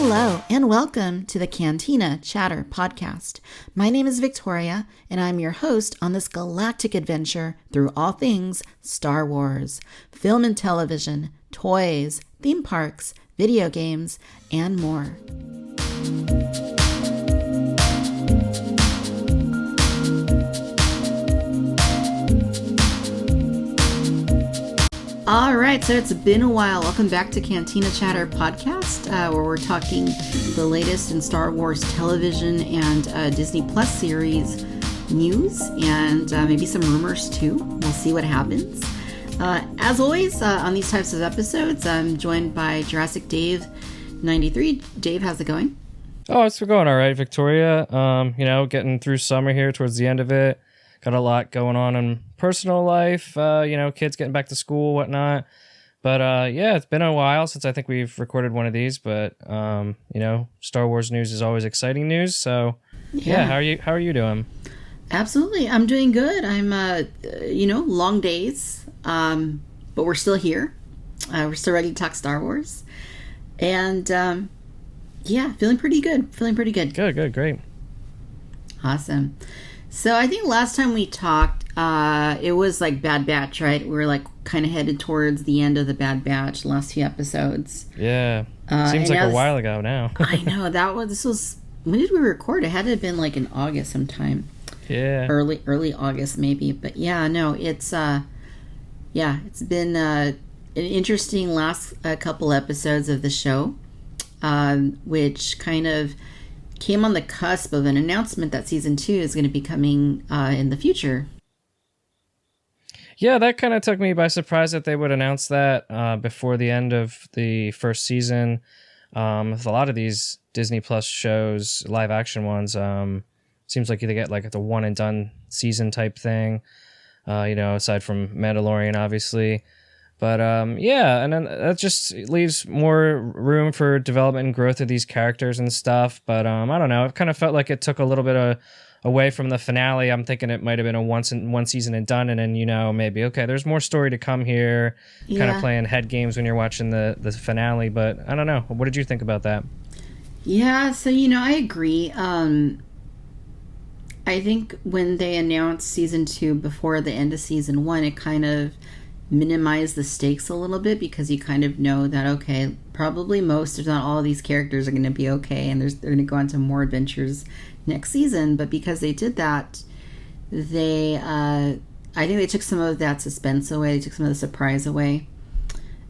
Hello and welcome to the Cantina Chatter podcast. My name is Victoria and I'm your host on this galactic adventure through all things Star Wars, film and television, toys, theme parks, video games, and more. All right, so it's been a while. Welcome back to Cantina Chatter podcast, where we're talking the latest in Star Wars television and Disney Plus series news, and maybe some rumors too. We'll see what happens. As always, on these types of episodes, I'm joined by Jurassic Dave 93. Dave, how's it going? Oh, it's going all right, Victoria. Getting through summer here towards the end of it. Got a lot going on in personal life, kids getting back to school, whatnot. But it's been a while since I think we've recorded one of these. But Star Wars news is always exciting news. So how are you doing? Absolutely, I'm doing good. I'm long days, but we're still here. We're still ready to talk Star Wars, and feeling pretty good. Good, great, awesome. So I think last time we talked, it was like Bad Batch, right? We were like kind of headed towards the end of the Bad Batch, the last few episodes. Yeah, seems like a while ago now. I know, when did we record? It had to have been like in August sometime. Yeah. Early August maybe. But yeah, no, it's been an interesting last couple episodes of the show, which kind of came on the cusp of an announcement that season 2 is going to be coming in the future. Yeah, that kind of took me by surprise that they would announce that before the end of the first season. With a lot of these Disney Plus shows, live action ones, seems like they get like the one and done season type thing, aside from Mandalorian, obviously. But and then that just leaves more room for development and growth of these characters and stuff. But I don't know. It kind of felt like it took a little bit away from the finale. I'm thinking it might have been a one season and done, and then maybe there's more story to come here. Yeah. Kind of playing head games when you're watching the finale. But I don't know. What did you think about that? Yeah, so I agree. I think when they announced season 2 before the end of season 1, it kind of minimize the stakes a little bit, because you kind of know that probably most if not all of these characters are going to be okay, and they're going to go on to more adventures next season. But because they did that, I think they took some of that suspense away, they took some of the surprise away,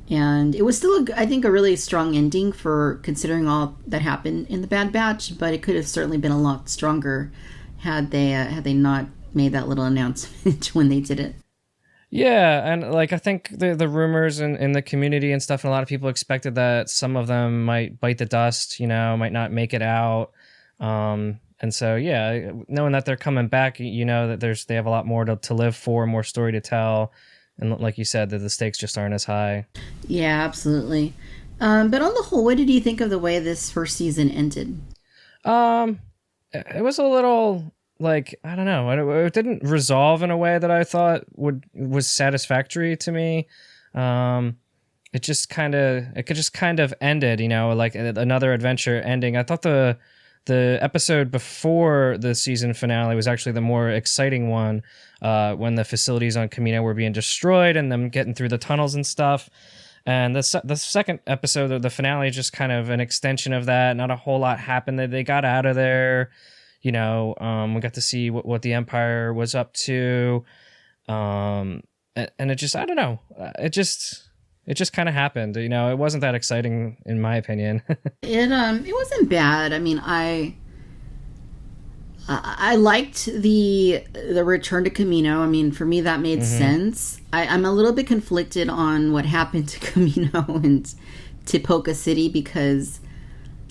and it was still I think a really strong ending for considering all that happened in the Bad Batch, but it could have certainly been a lot stronger had they not made that little announcement when they did it. Yeah, and I think the rumors in the community and stuff, and a lot of people expected that some of them might bite the dust, might not make it out. And so, knowing that they're coming back, that they have a lot more to live for, more story to tell. And like you said, that the stakes just aren't as high. Yeah, absolutely. But on the whole, what did you think of the way this first season ended? It was a little... I don't know. It didn't resolve in a way that I thought was satisfactory to me. It just kind of ended, like another adventure ending. I thought the episode before the season finale was actually the more exciting one, when the facilities on Camino were being destroyed and them getting through the tunnels and stuff. And the second episode of the finale is just kind of an extension of that. Not a whole lot happened. They got out of there. We got to see what the Empire was up to, and it just, I don't know, it just kind of happened. It wasn't that exciting in my opinion. It wasn't bad. I mean, I liked the return to Camino. I mean, for me that made sense. I'm a little bit conflicted on what happened to Camino and to Poca City, because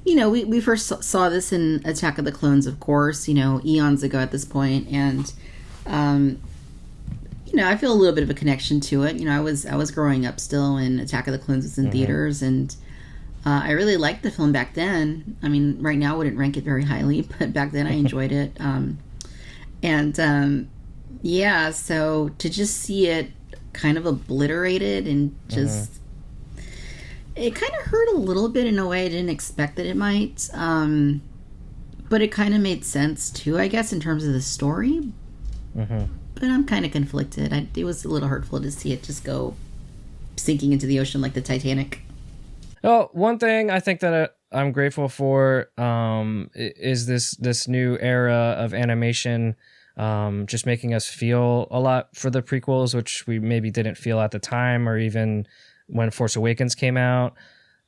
we first saw this in Attack of the Clones, of course, eons ago at this point, and I feel a little bit of a connection to it. I was growing up still when Attack of the Clones was in theaters, and I really liked the film back then. I mean, right now I wouldn't rank it very highly, but back then I enjoyed it. So to just see it kind of obliterated and just It kind of hurt a little bit in a way I didn't expect that it might. But it kind of made sense too, I guess, in terms of the story. Mm-hmm. But I'm kind of conflicted. It was a little hurtful to see it just go sinking into the ocean like the Titanic. Well, one thing I think that I'm grateful for is this new era of animation, just making us feel a lot for the prequels, which we maybe didn't feel at the time or even when Force Awakens came out.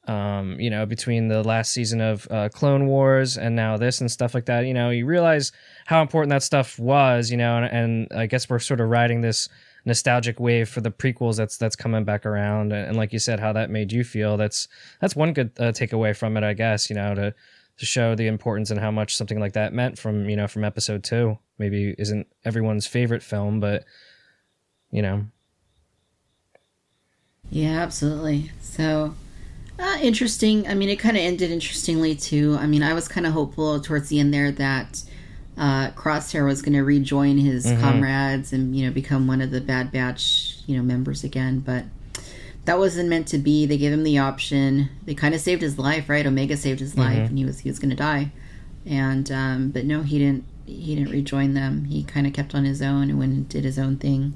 Between the last season of Clone Wars and now this and stuff like that, you realize how important that stuff was, and I guess we're sort of riding this nostalgic wave for the prequels that's coming back around. And like you said, how that made you feel, that's one good takeaway from it, I guess, to show the importance and how much something like that meant from episode 2. Maybe isn't everyone's favorite film, but Yeah, absolutely. So interesting. I mean, it kind of ended interestingly too. I mean, I was kind of hopeful towards the end there that Crosshair was going to rejoin his comrades and become one of the Bad Batch members again, but that wasn't meant to be. They gave him the option. They kind of saved his life, right? Omega saved his life, and he was going to die, and but no, he didn't rejoin them. He kind of kept on his own and went and did his own thing.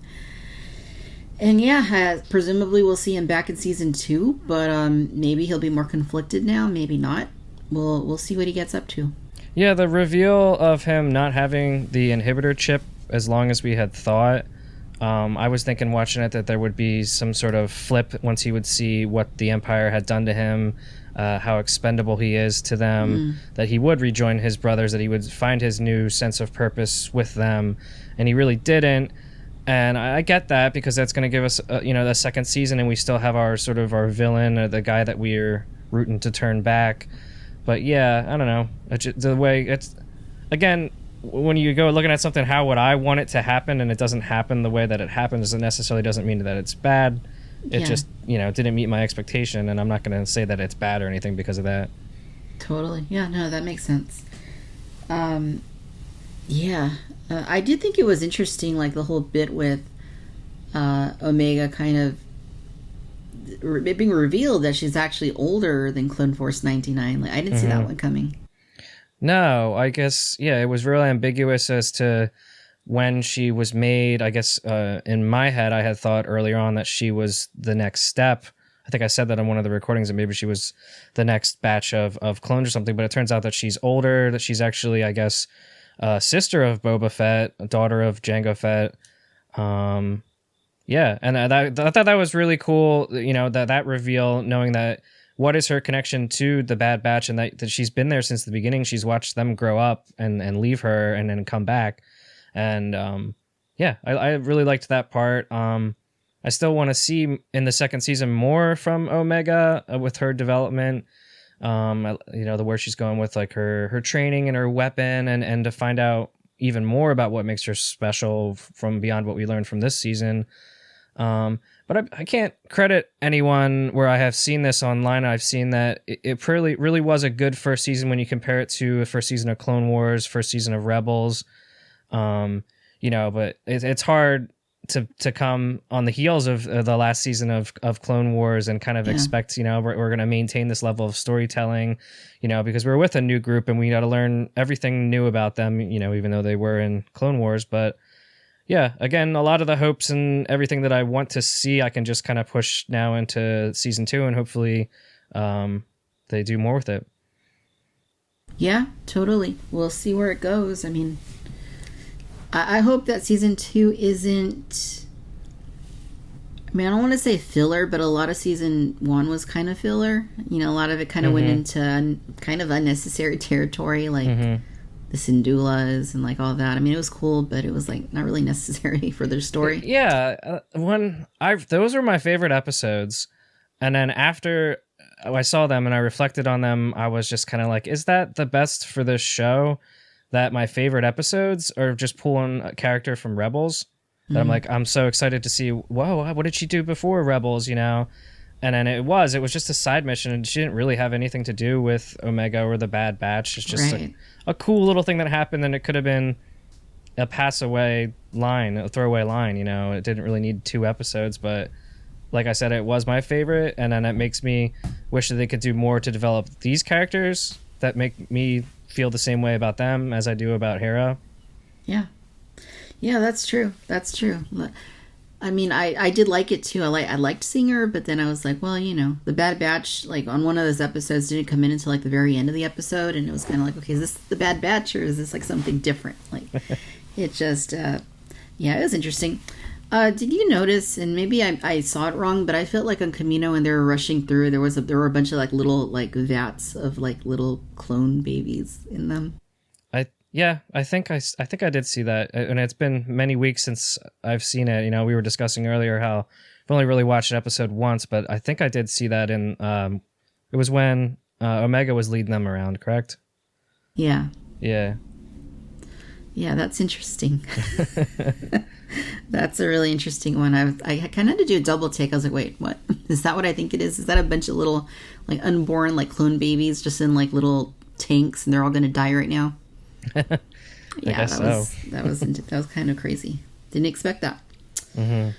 And yeah, presumably we'll see him back in season 2, but maybe he'll be more conflicted now, maybe not. We'll see what he gets up to. Yeah, the reveal of him not having the inhibitor chip as long as we had thought. I was thinking watching it that there would be some sort of flip once he would see what the Empire had done to him, how expendable he is to them, that he would rejoin his brothers, that he would find his new sense of purpose with them, and he really didn't. And I get that because that's going to give us, the second season, and we still have our villain, or the guy that we're rooting to turn back. But yeah, I don't know. The way it's, again, when you go looking at something, how would I want it to happen, and it doesn't happen the way that it happens, it necessarily doesn't mean that it's bad. It just, didn't meet my expectation, and I'm not going to say that it's bad or anything because of that. Totally. Yeah, no, that makes sense. I did think it was interesting, like the whole bit with Omega kind of it being revealed that she's actually older than Clone Force 99. Like, I didn't see that one coming. No, I guess, it was really ambiguous as to when she was made. I guess in my head, I had thought earlier on that she was the next step. I think I said that on one of the recordings, that maybe she was the next batch of clones or something, but it turns out that she's older, that she's actually, I guess, sister of Boba Fett, daughter of Jango Fett. And I thought that was really cool, that reveal, knowing that what is her connection to the Bad Batch, and that she's been there since the beginning. She's watched them grow up and leave her and then come back. And I really liked that part. I still want to see in the second season more from Omega with her development. Where she's going with like her training and her weapon, and to find out even more about what makes her special from beyond what we learned from this season. But I can't credit anyone where I have seen this online. I've seen that it really was a good first season when you compare it to the first season of Clone Wars, first season of Rebels. But it's hard to come on the heels of the last season of Clone Wars and kind of expect, we're going to maintain this level of storytelling, because we're with a new group and we got to learn everything new about them, even though they were in Clone Wars. But yeah, again, a lot of the hopes and everything that I want to see, I can just kind of push now into season 2, and hopefully they do more with it. Yeah, totally. We'll see where it goes. I mean, I hope that season 2 isn't, I mean, I don't want to say filler, but a lot of season 1 was kind of filler. A lot of it kind of went into kind of unnecessary territory, like the Syndulas and like all that. I mean, it was cool, but it was like not really necessary for their story. Yeah, those were my favorite episodes, and then after I saw them and I reflected on them, I was just kind of like, is that the best for this show? That my favorite episodes are just pulling a character from Rebels. That I'm like, I'm so excited to see, whoa, what did she do before Rebels, And then it was just a side mission, and she didn't really have anything to do with Omega or the Bad Batch. It's just a cool little thing that happened, and it could have been a pass-away line, a throwaway line, It didn't really need 2 episodes, but like I said, it was my favorite, and then it makes me wish that they could do more to develop these characters that make me feel the same way about them as I do about Hera. Yeah. Yeah, that's true. That's true. I mean, I did like it too. I liked seeing her, but then I was like, well, the Bad Batch, like on one of those episodes, didn't come in until like the very end of the episode, and it was kind of like, okay, is this the Bad Batch or is this like something different? Like, it just, yeah, it was interesting. Did you notice? And maybe I saw it wrong, but I felt like on Camino when they were rushing through, there were a bunch of like little like vats of like little clone babies in them. I think I did see that, and it's been many weeks since I've seen it. We were discussing earlier how I've only really watched an episode once, but I think I did see that in it was when Omega was leading them around, correct? Yeah. Yeah. Yeah, that's interesting. That's a really interesting one. I kind of had to do a double take. I was like, wait, what? Is that what I think it is? Is that a bunch of little like unborn like clone babies just in like little tanks and they're all going to die right now? Yeah, that was kind of crazy. Didn't expect that. Mm-hmm.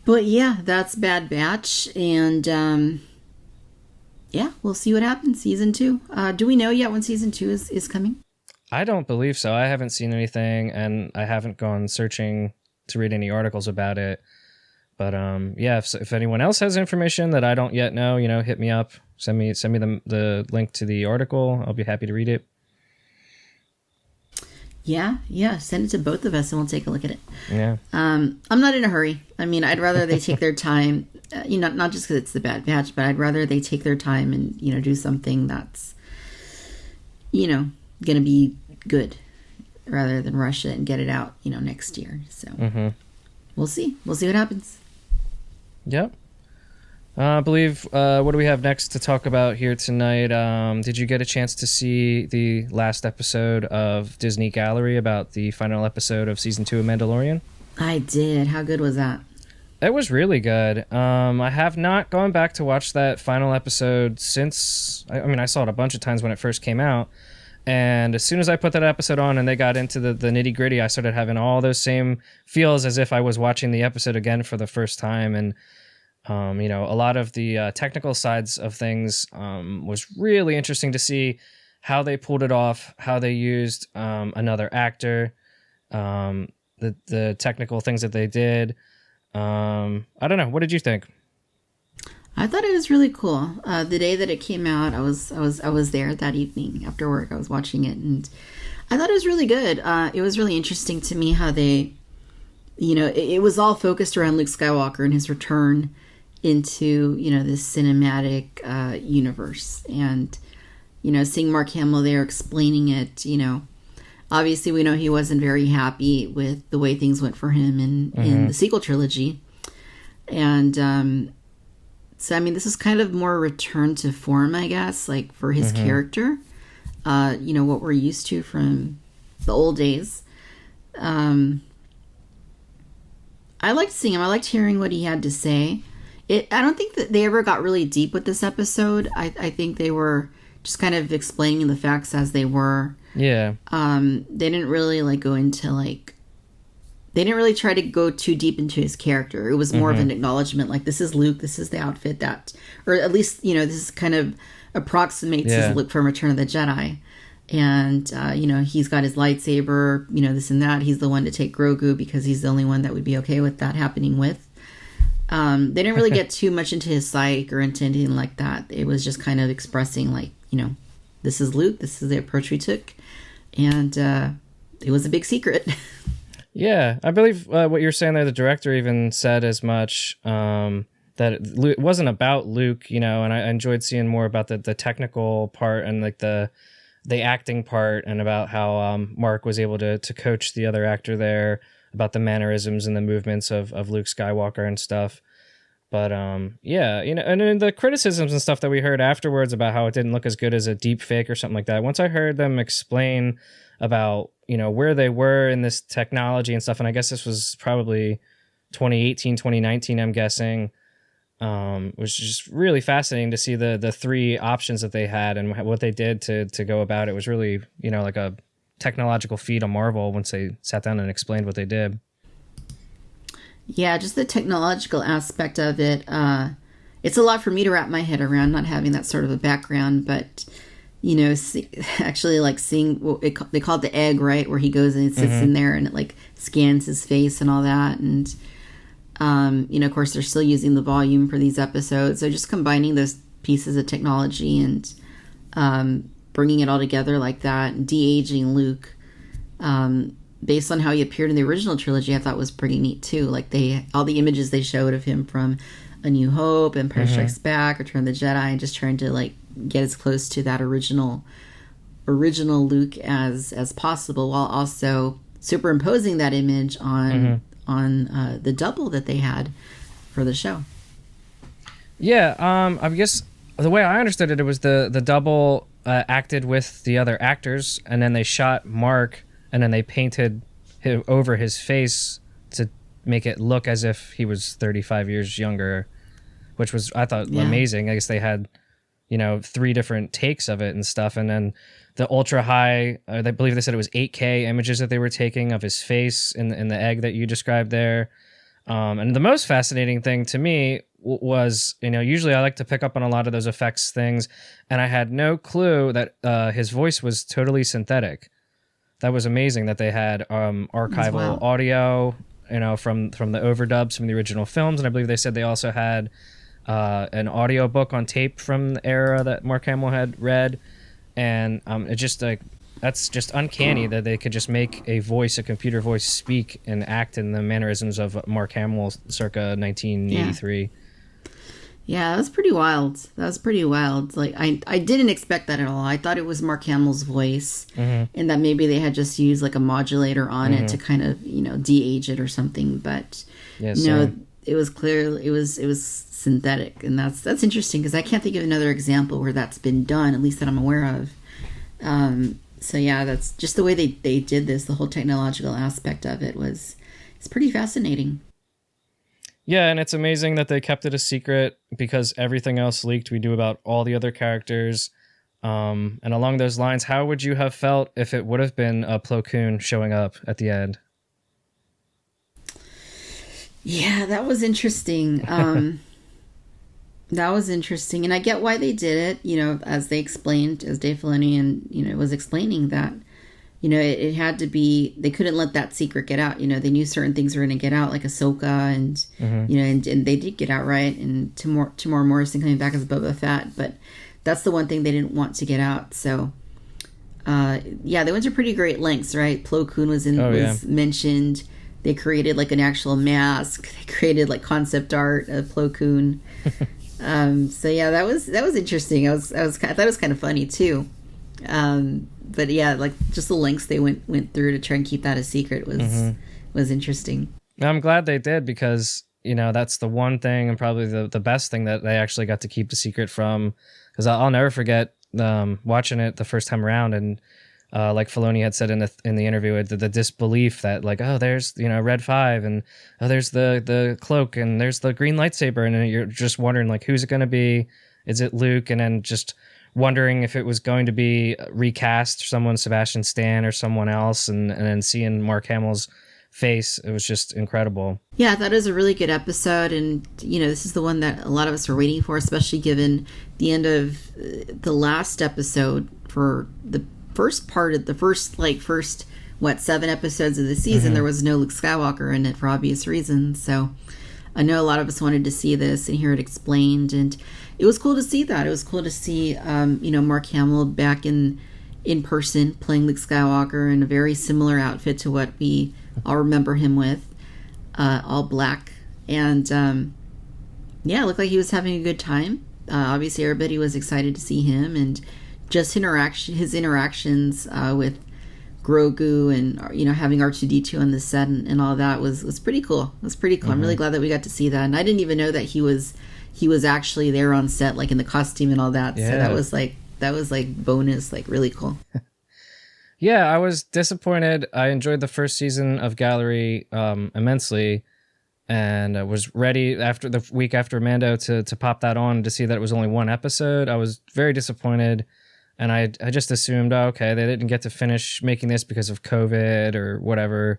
But yeah, that's Bad Batch, and yeah, we'll see what happens. Season 2. Do we know yet when season 2 is coming? I don't believe so. I haven't seen anything, and I haven't gone searching to read any articles about it. But yeah, if anyone else has information that I don't yet know, hit me up. Send me the link to the article. I'll be happy to read it. Yeah. Send it to both of us and we'll take a look at it. Yeah. I'm not in a hurry. I mean, I'd rather they take their time, not just because it's the Bad Batch, but I'd rather they take their time and, do something that's, going to be good rather than rush it and get it out, next year. So We'll see. We'll see what happens. Yep. I believe, what do we have next to talk about here tonight? Did you get a chance to see the last episode of Disney Gallery about the final episode of season 2 of Mandalorian? I did. How good was that? It was really good. I have not gone back to watch that final episode since, I saw it a bunch of times when it first came out. And as soon as I put that episode on and they got into the nitty gritty, I started having all those same feels as if I was watching the episode again for the first time. And a lot of the technical sides of things was really interesting to see how they pulled it off, how they used another actor, the technical things that they did. I don't know. What did you think? I thought it was really cool. The day that it came out, I was there that evening after work. I was watching it, and I thought it was really good. It was really interesting to me how they, it was all focused around Luke Skywalker and his return into this cinematic universe, and seeing Mark Hamill there explaining it. Obviously we know he wasn't very happy with the way things went for him in the sequel trilogy, and so this is kind of more return to form, I guess, like for his character. What we're used to from the old days. I liked seeing him. I liked hearing what he had to say. I don't think that they ever got really deep with this episode. I think they were just kind of explaining the facts as they were. Yeah. They didn't really go into they didn't really try to go too deep into his character. It was more of an acknowledgement, like, this is Luke, this is the outfit that, or at least, this is kind of approximates his look from Return of the Jedi. And, he's got his lightsaber, this and that. He's the one to take Grogu because he's the only one that would be okay with that happening with. They didn't really get too much into his psyche or into anything like that. It was just kind of expressing, this is Luke, this is the approach we took. And it was a big secret. Yeah, I believe what you're saying there, the director even said as much, that it wasn't about Luke, and I enjoyed seeing more about the technical part and the acting part, and about how Mark was able to coach the other actor there about the mannerisms and the movements of Luke Skywalker and stuff. But yeah, and then the criticisms and stuff that we heard afterwards about how it didn't look as good as a deep fake or something like that. Once I heard them explain about, where they were in this technology and stuff, and I guess this was probably 2018, 2019, I'm guessing, it was just really fascinating to see the three options that they had and what they did to go about it. It was really, like a technological feat, a marvel, once they sat down and explained what they did. Yeah, just the technological aspect of it. it's a lot for me to wrap my head around, not having that sort of a background, but actually like seeing what they call it the egg, right, where he goes and sits in there and it like scans his face and all that. And of course they're still using the volume for these episodes, so just combining those pieces of technology and bringing it all together like that, de-aging Luke based on how he appeared in the original trilogy, I thought was pretty neat too. Like all the images they showed of him from A New Hope, Empire Strikes Back, Return of the Jedi, and just trying to like get as close to that original Luke as possible, while also superimposing that image on the double that they had for the show. Yeah, I guess the way I understood it, it was the double acted with the other actors, and then they shot Mark, and then they painted over his face to make it look as if he was 35 years younger, which was, I thought, amazing. I guess they had, 3 different takes of it and stuff, and then the ultra high, I believe they said it was 8K images that they were taking of his face in the egg that you described there. And the most fascinating thing to me was, usually I like to pick up on a lot of those effects things, and I had no clue that his voice was totally synthetic. That was amazing that they had archival audio, from the overdubs from the original films, and I believe they said they also had an audio book on tape from the era that Mark Hamill had read, and it just like that's just uncanny that they could just make a computer voice, speak and act in the mannerisms of Mark Hamill circa 1983. Yeah, that was pretty wild. Like I didn't expect that at all. I thought it was Mark Hamill's voice, and that maybe they had just used like a modulator on it to kind of de-age it or something. But it was clearly it was synthetic, and that's interesting because I can't think of another example where that's been done, at least that I'm aware of. So yeah, that's just the way they did this. The whole technological aspect of it it's pretty fascinating. Yeah, and it's amazing that they kept it a secret because everything else leaked. We knew about all the other characters. And along those lines, how would you have felt if it would have been Plo Koon showing up at the end? Yeah, that was interesting. That was interesting. And I get why they did it, as they explained, as Dave Filoni and, was explaining that, it had to be, they couldn't let that secret get out. They knew certain things were going to get out, like Ahsoka and, and they did get out, right? And Tamora Morrison coming back as Boba Fett. But that's the one thing they didn't want to get out. So, they went to pretty great lengths, right? Plo Koon was mentioned. They created like an actual mask. They created like concept art of Plo Koon. So yeah, that was interesting. I thought it was kind of funny too. But yeah, like just the lengths they went through to try and keep that a secret was interesting. I'm glad they did because that's the one thing and probably the best thing that they actually got to keep the secret from. Because I'll never forget watching it the first time around, and like Filoni had said in the interview, the disbelief that like, oh, there's Red 5 and oh, there's the cloak and there's the green lightsaber, and then you're just wondering like, who's it going to be? Is it Luke? And then just wondering if it was going to be recast, Sebastian Stan or someone else, and then seeing Mark Hamill's face, it was just incredible. Yeah, that is a really good episode, and this is the one that a lot of us are waiting for, especially given the end of the last episode for the first part of the first 7 episodes of the season. There was no Luke Skywalker in it for obvious reasons, so I know a lot of us wanted to see this and hear it explained, and it was cool to see that. It was cool to see Mark Hamill back in person playing Luke Skywalker in a very similar outfit to what we all remember him with, all black, and it looked like he was having a good time. Obviously everybody was excited to see him, and just his interactions with Grogu and having R2-D2 on the set and all that was pretty cool. It was pretty cool. I'm really glad that we got to see that, and I didn't even know that he was actually there on set, like in the costume and all that. Yeah. So that was like bonus, like really cool. Yeah, I was disappointed. I enjoyed the first season of Gallery immensely, and I was ready after the week after Mando to pop that on to see that it was only one episode. I was very disappointed. And I just assumed, okay, they didn't get to finish making this because of COVID or whatever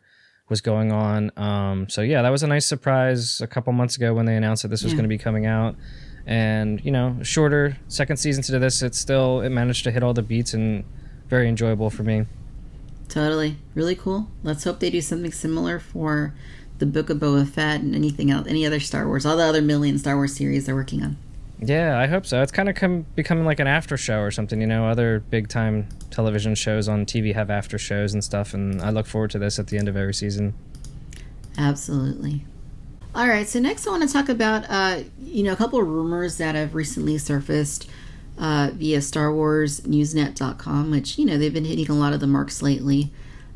was going on. So yeah, that was a nice surprise a couple months ago when they announced that this was going to be coming out. And, shorter second season to this, it managed to hit all the beats and very enjoyable for me. Totally. Really cool. Let's hope they do something similar for the Book of Boba Fett and anything else, any other Star Wars, all the other million Star Wars series they're working on. Yeah, I hope so. It's kind of becoming like an after show or something, other big time television shows on TV have after shows and stuff, and I look forward to this at the end of every season. Absolutely. All right, so next I want to talk about, a couple of rumors that have recently surfaced via StarWarsNewsNet.com, which, they've been hitting a lot of the marks lately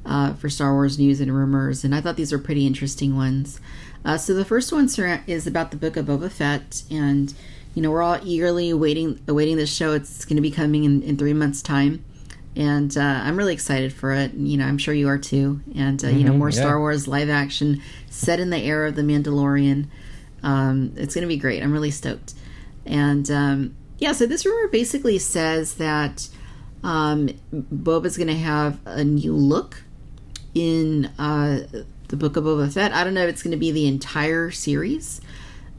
for Star Wars news and rumors, and I thought these were pretty interesting ones. So the first one is about the Book of Boba Fett, and we're all eagerly awaiting this show. It's going to be coming in 3 months' time, and I'm really excited for it. And, I'm sure you are too. And more Star Wars live action set in the era of the Mandalorian. It's going to be great. I'm really stoked. And so this rumor basically says that Boba's going to have a new look in the Book of Boba Fett. I don't know if it's going to be the entire series.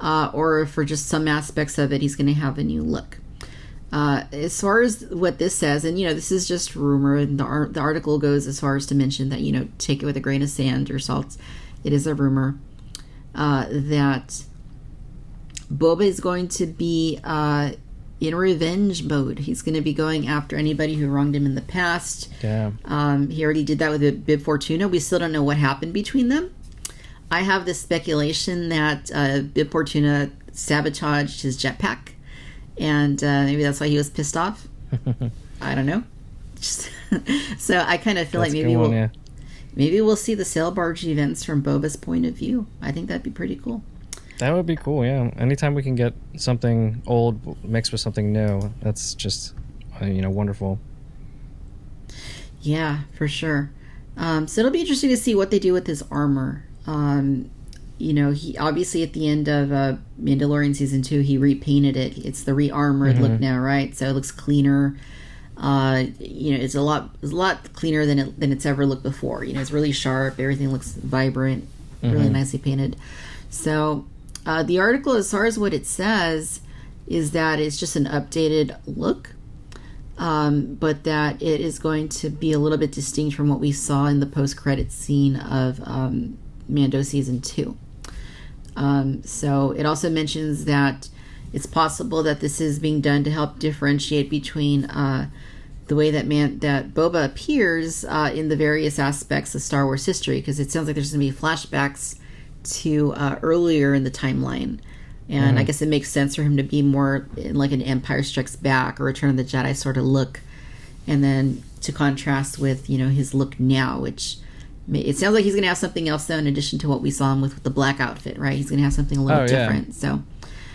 Or for just some aspects of it, he's going to have a new look. As far as what this says, and this is just rumor, and the article goes as far as to mention that take it with a grain of sand or salt. It is a rumor that Boba is going to be in revenge mode. He's going to be going after anybody who wronged him in the past. Yeah. He already did that with Bib Fortuna. We still don't know what happened between them. I have this speculation that Bib Fortuna sabotaged his jetpack, and maybe that's why he was pissed off. I don't know. So I kind of feel like maybe we'll see the sail barge events from Boba's point of view. I think that'd be pretty cool. That would be cool, yeah. Anytime we can get something old mixed with something new, that's just, wonderful. Yeah, for sure. So it'll be interesting to see what they do with his armor. He obviously at the end of Mandalorian season 2, he repainted it. It's the re-armored look now, right? So it looks cleaner. It's a lot cleaner than it's ever looked before. It's really sharp. Everything looks vibrant, really nicely painted. So the article, as far as what it says, is that it's just an updated look, but that it is going to be a little bit distinct from what we saw in the post-credits scene of Mando season 2. So it also mentions that it's possible that this is being done to help differentiate between the way that Boba appears in the various aspects of Star Wars history, because it sounds like there's going to be flashbacks to earlier in the timeline. And I guess it makes sense for him to be more in like an Empire Strikes Back or Return of the Jedi sort of look, and then to contrast with his look now, which it sounds like he's going to have something else, though, in addition to what we saw him with the black outfit, right? He's going to have something a little different. So,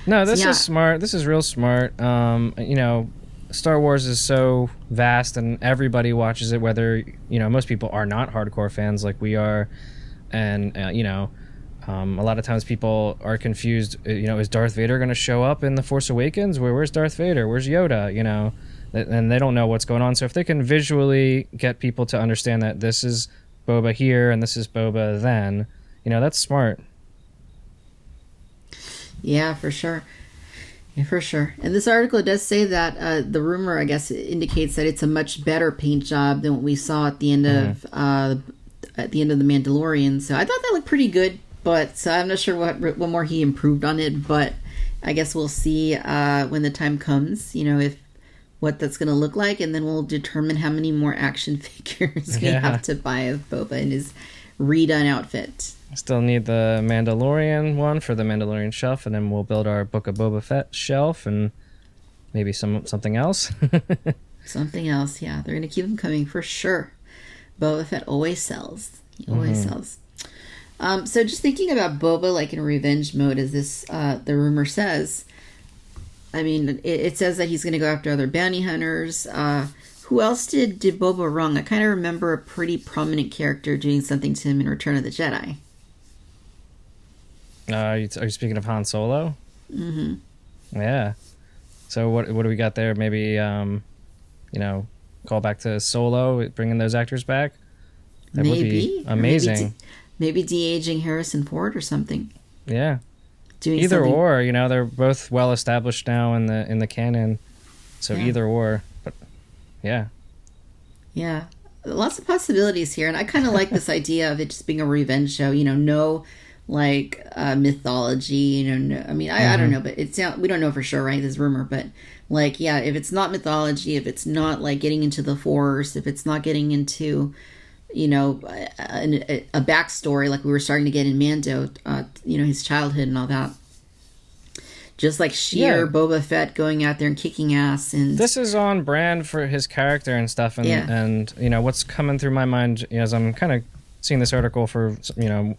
no, this is smart. This is real smart. Star Wars is so vast, and everybody watches it. Whether most people are not hardcore fans like we are, and a lot of times people are confused. Is Darth Vader going to show up in The Force Awakens? Where's Darth Vader? Where's Yoda? And they don't know what's going on. So if they can visually get people to understand that this is Boba here and this is Boba then, that's smart. Yeah, for sure. And this article does say that the rumor, I guess, indicates that it's a much better paint job than what we saw at the end of the Mandalorian. So I thought that looked pretty good, but so I'm not sure what more he improved on it. But I guess we'll see when the time comes. If what that's going to look like, and then we'll determine how many more action figures we have to buy of Boba in his redone outfit. Still need the Mandalorian one for the Mandalorian shelf, and then we'll build our Book of Boba Fett shelf, and maybe something else. Something else, yeah. They're going to keep them coming for sure. Boba Fett always sells. He always sells. So just thinking about Boba like in revenge mode, as this the rumor says, I mean, it says that he's going to go after other bounty hunters. Who else did Boba wrong? I kind of remember a pretty prominent character doing something to him in Return of the Jedi. Are you speaking of Han Solo? Mm-hmm. Yeah. So what do we got there? Maybe call back to Solo, bringing those actors back. That would be amazing. Maybe de-aging Harrison Ford or something. Yeah. doing either something. or, you know, they're both well established now in the canon. So either or, but yeah. Yeah. Lots of possibilities here, and I kind of like this idea of it just being a revenge show. You know, no like mythology. You know, no, I mean, I don't know, but it's we don't know for sure, right? There's rumor, but like, yeah, if it's not mythology, if it's not like getting into the Force, if it's not getting into, you know, a backstory like we were starting to get in Mando, you know, his childhood and all that. Just like sheer Boba Fett going out there and kicking ass, and this is on brand for his character and stuff. And and you know what's coming through my mind as I'm kind of seeing this article for, you know,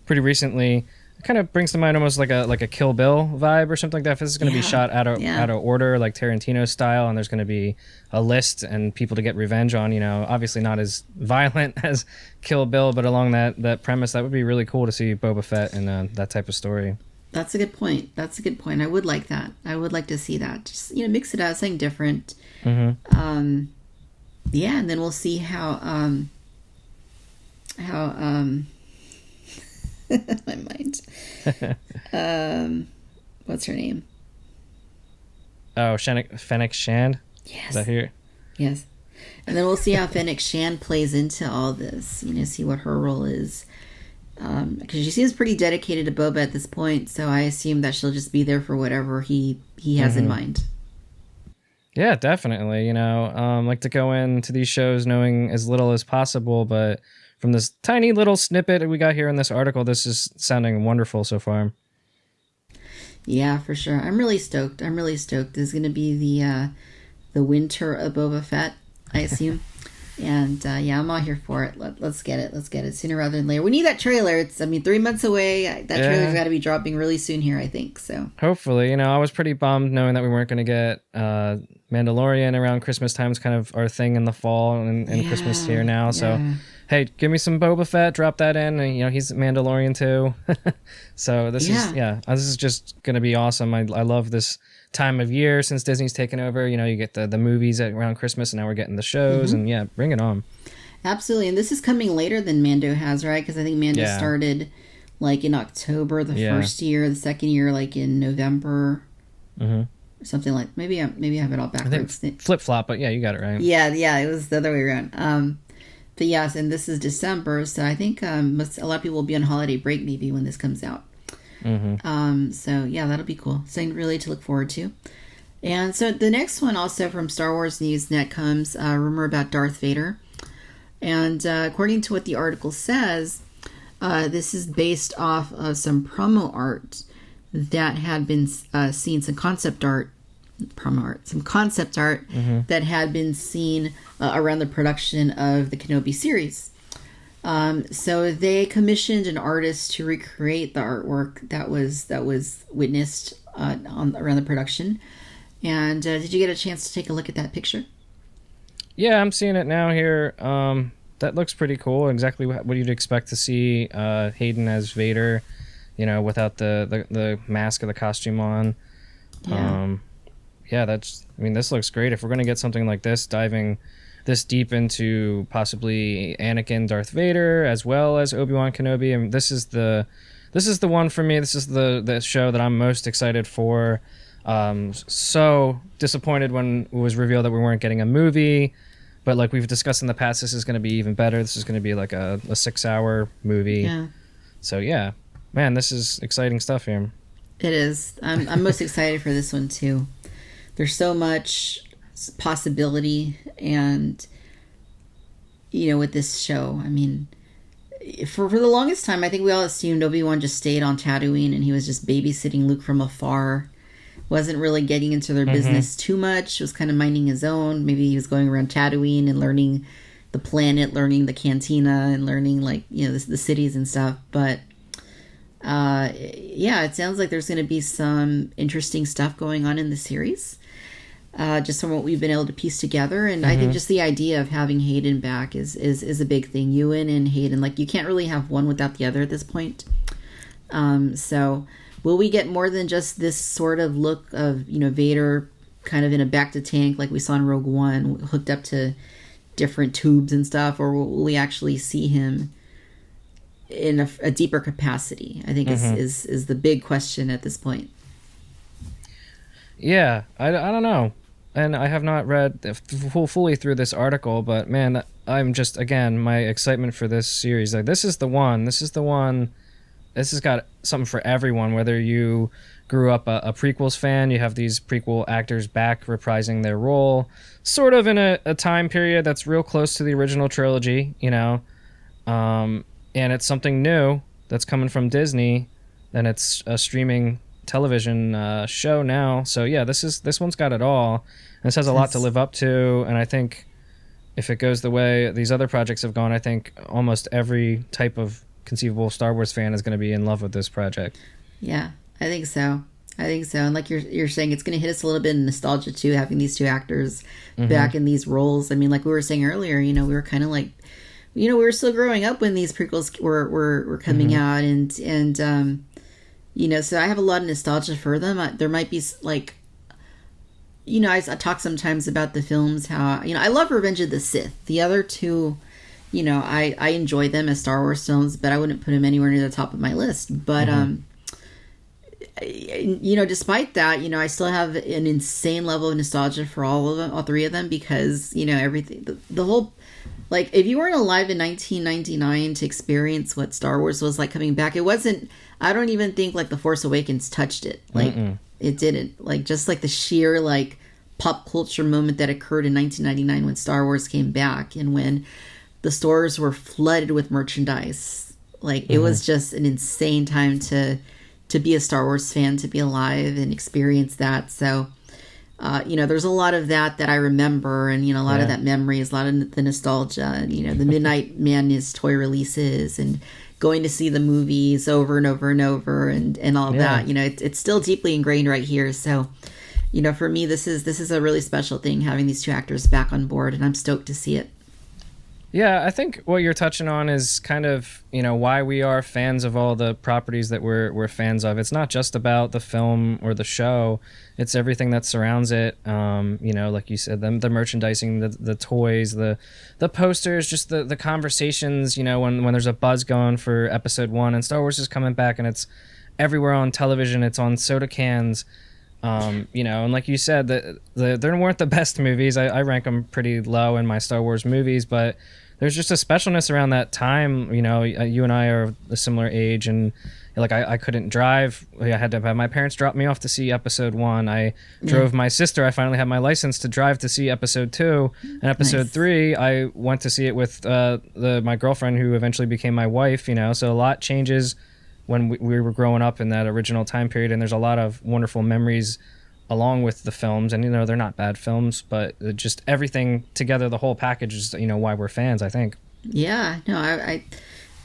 pretty recently. It kind of brings to mind almost like a Kill Bill vibe or something like that. If this is going to be shot out of order, like Tarantino style, and there's going to be a list and people to get revenge on. You know, obviously not as violent as Kill Bill, but along that premise, that would be really cool to see Boba Fett in that type of story. That's a good point. That's a good point. I would like that. I would like to see that. Just, you know, mix it out, something different. Yeah, and then we'll see how my mind. What's her name? Oh, Fennec Shand. Yes. Is that here? Yes. And then we'll see how Fennec Shand plays into all this. You know, see what her role is. Because she seems pretty dedicated to Boba at this point, so I assume that she'll just be there for whatever he has in mind. Yeah, definitely. You know, like to go into these shows knowing as little as possible, but from this tiny little snippet we got here in this article, this is sounding wonderful so far. Yeah, for sure. I'm really stoked. This is going to be the winter of Boba Fett, I assume. And yeah, I'm all here for it. Let's get it sooner rather than later. We need that trailer. It's 3 months away. That trailer's got to be dropping really soon here, I think. So hopefully, you know, I was pretty bummed knowing that we weren't going to get Mandalorian around Christmas time. Is kind of our thing in the fall and Christmas here now. So hey, give me some Boba Fett. Drop that in. And, you know, he's Mandalorian too. So this is just going to be awesome. I love this time of year since Disney's taken over. You know, you get the movies around Christmas, and now we're getting the shows, and yeah, bring it on. Absolutely. And this is coming later than Mando has, right? Because I think Mando started like in October the first year, the second year like in November, or something like. Maybe I have it all backwards. Flip flop, but yeah, you got it right. Yeah, it was the other way around. But yes, and this is December, so I think a lot of people will be on holiday break maybe when this comes out. So yeah, that'll be cool. Something really to look forward to. And so the next one also from Star Wars Newsnet comes a rumor about Darth Vader. And according to what the article says, this is based off of some promo art that had been seen, some concept art that had been seen around the production of the Kenobi series. So they commissioned an artist to recreate the artwork that was witnessed around the production. And did you get a chance to take a look at that picture? Yeah, I'm seeing it now here. That looks pretty cool. Exactly what you'd expect to see Hayden as Vader, you know, without the mask or the costume on. Yeah. This looks great. If we're going to get something like this, diving this deep into possibly Anakin, Darth Vader, as well as Obi-Wan Kenobi, and this is the one for me. This is the show that I'm most excited for. So disappointed when it was revealed that we weren't getting a movie, but like we've discussed in the past, this is going to be even better. This is going to be like a 6-hour movie. Yeah. So yeah, man, this is exciting stuff here. It is. I'm most excited for this one too. There's so much possibility, and you know, with this show, I mean, for the longest time, I think we all assumed Obi-Wan just stayed on Tatooine and he was just babysitting Luke from afar. Wasn't really getting into their business too much. Was kind of minding his own. Maybe he was going around Tatooine and learning the planet, learning the Cantina, and learning, like, you know, the cities and stuff. But yeah, it sounds like there's going to be some interesting stuff going on in the series. Just from what we've been able to piece together. And I think just the idea of having Hayden back is a big thing. Ewan and Hayden, like, you can't really have one without the other at this point. So will we get more than just this sort of look of, you know, Vader kind of in a bacta tank like we saw in Rogue One, hooked up to different tubes and stuff, or will we actually see him in a deeper capacity, I think is the big question at this point. Yeah, I don't know. And I have not read fully through this article, but man, I'm just, again, my excitement for this series. Like, this is the one. This has got something for everyone, whether you grew up a prequels fan, you have these prequel actors back reprising their role, sort of in a time period that's real close to the original trilogy, you know, and it's something new that's coming from Disney, and it's a streaming television show now. So yeah, this one's got it all. And this has a lot to live up to, and I think if it goes the way these other projects have gone, I think almost every type of conceivable Star Wars fan is going to be in love with this project. Yeah, I think so. And like you're saying, it's going to hit us a little bit in nostalgia too, having these two actors back in these roles. I mean, like we were saying earlier, you know, we were kind of like, you know, we were still growing up when these prequels were coming out, and you know, so I have a lot of nostalgia for them. There might be like, you know, I talk sometimes about the films, how, you know, I love Revenge of the Sith. The other two, you know, I enjoy them as Star Wars films, but I wouldn't put them anywhere near the top of my list. But, you know, despite that, you know, I still have an insane level of nostalgia for all of them, all three of them, because, you know, everything, the whole, like, if you weren't alive in 1999 to experience what Star Wars was like coming back, it wasn't, I don't even think, like, The Force Awakens touched it. Like, it didn't. Like, just, like, the sheer, like, pop culture moment that occurred in 1999 when Star Wars came back, and when the stores were flooded with merchandise. Like, it was just an insane time to be a Star Wars fan, to be alive and experience that. So, you know, there's a lot of that I remember, and, you know, a lot of that memories, a lot of the nostalgia, and, you know, the Midnight Madness toy releases, and going to see the movies over and over and over, and all that. You know, it's still deeply ingrained right here. So, you know, for me, this is a really special thing, having these two actors back on board, and I'm stoked to see it. Yeah, I think what you're touching on is kind of, you know, why we are fans of all the properties that we're fans of. It's not just about the film or the show. It's everything that surrounds it. You know, like you said, the merchandising, the toys, the posters, just the conversations, you know, when there's a buzz going for episode 1 and Star Wars is coming back, and it's everywhere on television. It's on soda cans. You know, and like you said, there weren't the best movies. I rank them pretty low in my Star Wars movies, but there's just a specialness around that time. You know, you and I are a similar age, and like I couldn't drive. I had to have my parents drop me off to see episode 1. I drove my sister. I finally had my license to drive to see episode 2, and episode 3 I went to see it with my girlfriend, who eventually became my wife. You know, so a lot changes when we were growing up in that original time period, and there's a lot of wonderful memories along with the films, and, you know, they're not bad films, but just everything together, the whole package is, you know, why we're fans, I think. Yeah, no, I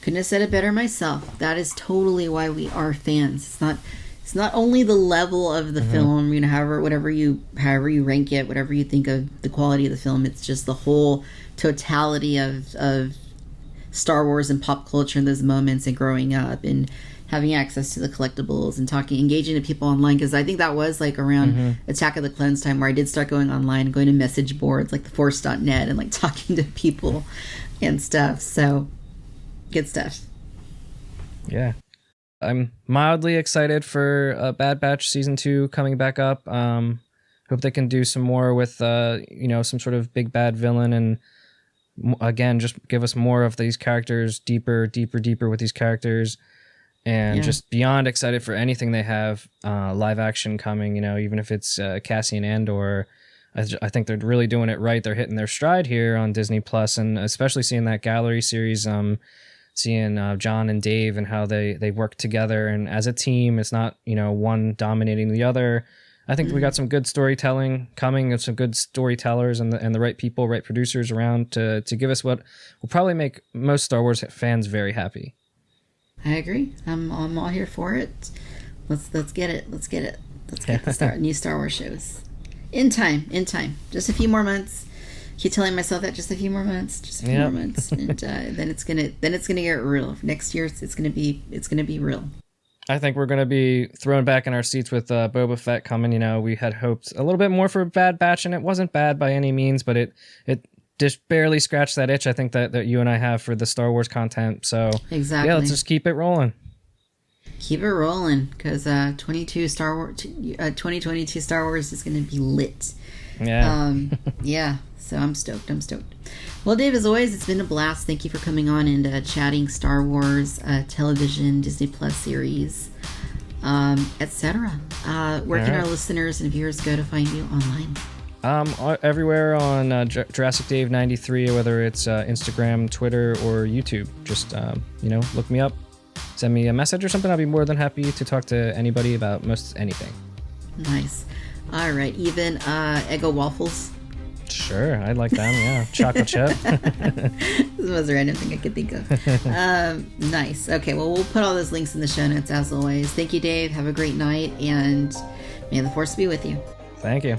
couldn't have said it better myself. That is totally why we are fans. It's not only the level of the film, you know, however you rank it, whatever you think of the quality of the film, it's just the whole totality of Star Wars and pop culture in those moments, and growing up, and having access to the collectibles, and engaging with people online. Because I think that was like around Attack of the Clones time, where I did start going online, going to message boards like theforce.net, and like talking to people and stuff. So good stuff. Yeah, I'm mildly excited for Bad Batch season 2 coming back up. Hope they can do some more with you know, some sort of big bad villain, and again, just give us more of these characters, deeper with these characters. And just beyond excited for anything they have live action coming, you know, even if it's Cassian Andor. I think they're really doing it right. They're hitting their stride here on Disney Plus, and especially seeing that gallery series, seeing John and Dave and how they work together, and as a team. It's not, you know, one dominating the other. I think we got some good storytelling coming, and some good storytellers, and the right people, right producers around to give us what will probably make most Star Wars fans very happy. I agree. I'm all here for it. Let's get it. Let's get the new Star Wars shows in time. Just a few more months. Keep telling myself that, just a few more months, and then it's gonna get real. Next year, it's gonna be real. I think we're gonna be thrown back in our seats with Boba Fett coming. You know, we had hoped a little bit more for Bad Batch, and it wasn't bad by any means, but it just barely scratched that itch, I think, that you and I have for the Star Wars content. So exactly. Yeah, let's just keep it rolling. Keep it rolling, because 2022 Star Wars is going to be lit. Yeah. Yeah. So I'm stoked. Well, Dave, as always, it's been a blast. Thank you for coming on and chatting Star Wars, television, Disney Plus series, etc. Where can our listeners and viewers go to find you online? Everywhere on Jurassic Dave 93, whether it's Instagram, Twitter, or YouTube. Just look me up, send me a message or something. I'll be more than happy to talk to anybody about most anything. Nice. All right. Even Eggo waffles. Sure, I like them. Yeah, chocolate chip. This was a random thing I could think of. Nice. Okay. Well, we'll put all those links in the show notes as always. Thank you, Dave. Have a great night, and may the force be with you. Thank you.